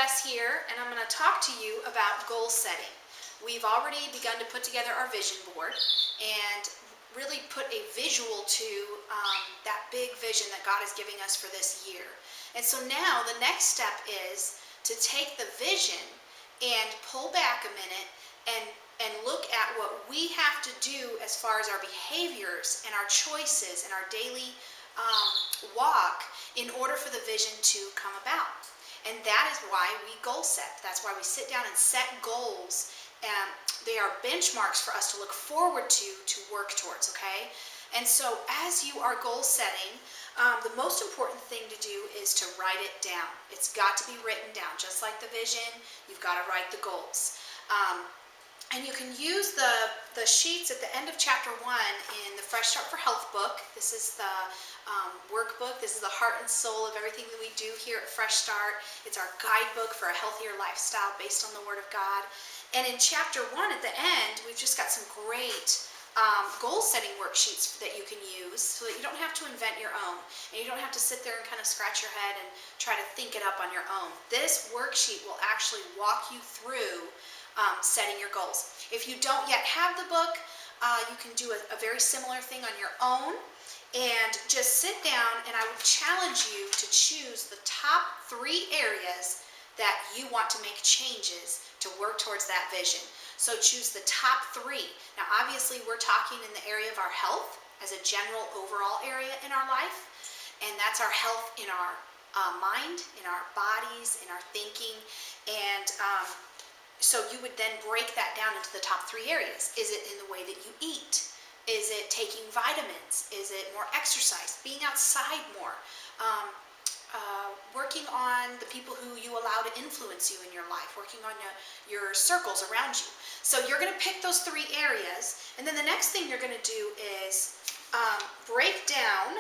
Jess here, and I'm going to talk to you about goal setting. We've already begun to put together our vision board and really put a visual to that big vision that God is giving us for this year. And so now the next step is to take the vision and pull back a minute and look at what we have to do as far as our behaviors and our choices and our daily walk in order for the vision to come about. And that is why we goal set. That's why we sit down and set goals. They are benchmarks for us to look forward to work towards, okay? And so as you are goal setting, the most important thing to do is to write it down. It's got to be written down. Just like the vision, you've got to write the goals. And you can use the sheets at the end of chapter 1 in the Fresh Start for Health book. This is the workbook. This is the heart and soul of everything that we do here at Fresh Start. It's our guidebook for a healthier lifestyle based on the Word of God. And in chapter 1 at the end, we've just got some great goal-setting worksheets that you can use so that you don't have to invent your own. And you don't have to sit there and kind of scratch your head and try to think it up on your own. This worksheet will actually walk you through setting your goals. If you don't yet have the book, you can do a very similar thing on your own. And just sit down, and I would challenge you to choose the top 3 areas that you want to make changes to work towards that vision. So choose the top 3. Now obviously we're talking in the area of our health as a general overall area in our life, and that's our health in our mind, in our bodies, in our thinking. And so you would then break that down into the top 3 areas. Is it in the way that you eat? Is it taking vitamins? Is it more exercise? Being outside more? Working on the people who you allow to influence you in your life? Working on your circles around you? So you're going to pick those 3 areas, and then the next thing you're going to do is break down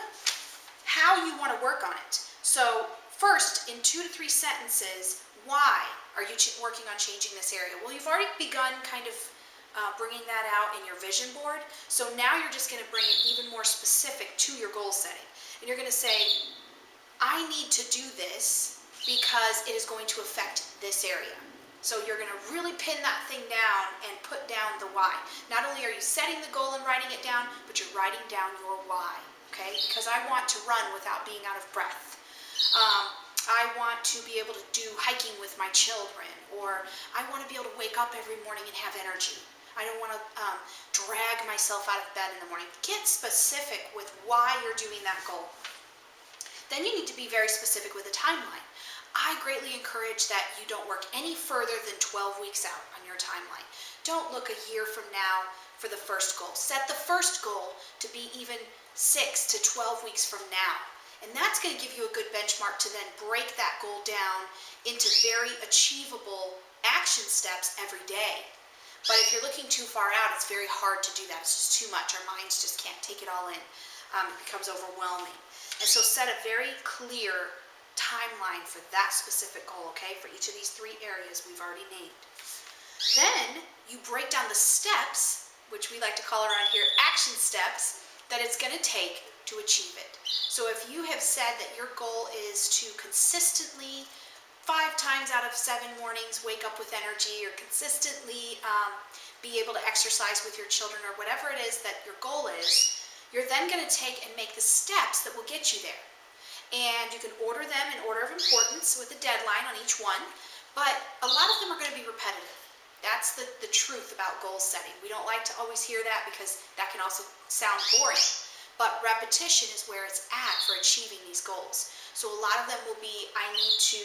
how you want to work on it. So first, in 2 to 3 sentences, why are you working on changing this area? Well, you've already begun kind of bringing that out in your vision board. So now you're just going to bring it even more specific to your goal setting. And you're going to say, I need to do this because it is going to affect this area. So you're going to really pin that thing down and put down the why. Not only are you setting the goal and writing it down, but you're writing down your why. Okay? Because I want to run without being out of breath. I want to be able to do hiking with my children, or I want to be able to wake up every morning and have energy. I don't want to drag myself out of bed in the morning. Get specific with why you're doing that goal. Then you need to be very specific with a timeline. I greatly encourage that you don't work any further than 12 weeks out on your timeline. Don't look a year from now for the first goal. Set the first goal to be even 6 to 12 weeks from now. And that's going to give you a good benchmark to then break that goal down into very achievable action steps every day. But if you're looking too far out, it's very hard to do that. It's just too much. Our minds just can't take it all in. It becomes overwhelming. And so set a very clear timeline for that specific goal, okay, for each of these 3 areas we've already named. Then you break down the steps, which we like to call around here action steps, that it's going to take to achieve it. So if you have said that your goal is to consistently 5 times out of 7 mornings wake up with energy, or consistently be able to exercise with your children, or whatever it is that your goal is, you're then going to take and make the steps that will get you there. And you can order them in order of importance with a deadline on each one, but a lot of them are going to be repetitive. That's the truth about goal setting. We don't like to always hear that because that can also sound boring. But repetition is where it's at for achieving these goals. So a lot of them will be, I need to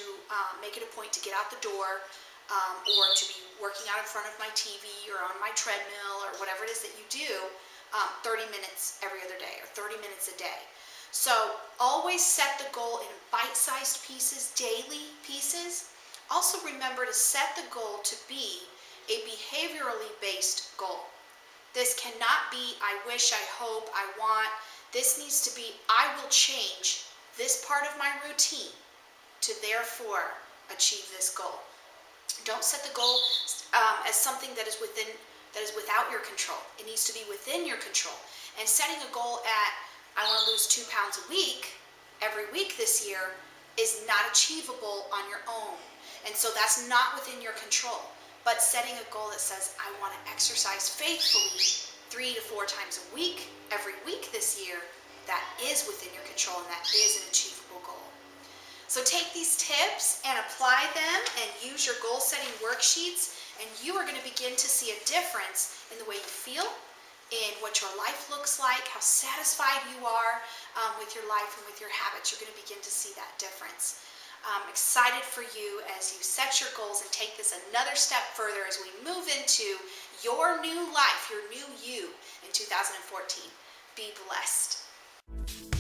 make it a point to get out the door, or to be working out in front of my TV or on my treadmill, or whatever it is that you do, 30 minutes every other day, or 30 minutes a day. So always set the goal in bite-sized pieces, daily pieces. Also remember to set the goal to be a behaviorally based goal. This cannot be, I wish, I hope, I want. This needs to be, I will change this part of my routine to therefore achieve this goal. Don't set the goal as something that is without your control. It needs to be within your control. And setting a goal at, I want to lose 2 pounds a week, every week this year, is not achievable on your own. And so that's not within your control. But setting a goal that says, I want to exercise faithfully 3 to 4 times a week, every week this year, that is within your control and that is an achievable goal. So take these tips and apply them and use your goal setting worksheets, and you are going to begin to see a difference in the way you feel, in what your life looks like, how satisfied you are with your life and with your habits. You're going to begin to see that difference. I'm excited for you as you set your goals and take this another step further as we move into your new life, your new you in 2014. Be blessed.